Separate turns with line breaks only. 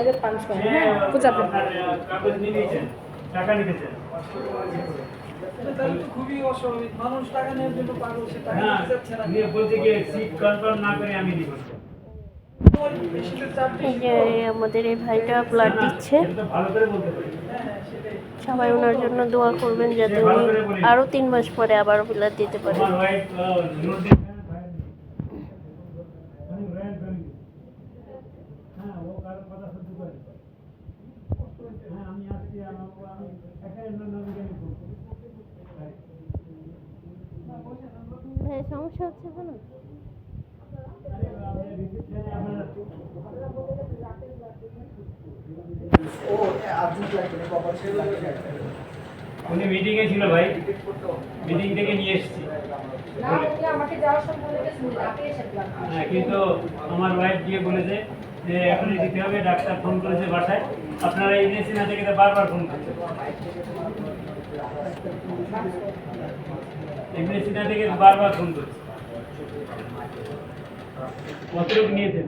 এদের 5 করে হ্যাঁ বুঝাবেন
কাগজ নিয়ে নিয়েছেন, টাকা নিতেছেন।
তাহলে তো খুবই অস্বাভাবিক, মানুষ টাকা নেওয়ার জন্য পাগল, সে টাকা
হ্যাঁ,
নিতে যাচ্ছে না।
নিয়ে বলতে গিয়ে সিট কনফার্ম না করে আমি দিব।
ওই পেশেন্টের চাপ
এই
বেশি
যে
তো।
আমাদের এই ভাইটা ব্লাড দিচ্ছে।
এটা তো ভালো করে বলতে পারি।
হ্যাঁ হ্যাঁ সেটাই।
সবাই ওনার জন্য দোয়া করবেন যাতে উনি আরো 3 মাস পরে আবার ব্লাড দিতে পারেন।
আমার ওয়াইফ নোট দিয়েছেন ভাই। আমি রয়্যাল ফ্যামিলি। হ্যাঁ, ও কারো কথা সহ্য করে। হ্যাঁ, আমি আসছি, আমি একাই নাম করব।
ভাই সমস্যা হচ্ছে বলুন।
উনি মিটিং এ ছিল ভাই, মিটিং থেকে নিয়ে এসেছি। হ্যাঁ, কিন্তু আমার ওয়াইফ গিয়ে বলেছে যে এখনই দিতে হবে, ডাক্তার ফোন করেছে বাসায়, আপনারা ইংরেজি না থেকে বারবার ফোন করছেন। ইংরেজি না থেকে বারবার ফোন করছে। কত লোক নিয়েছেন?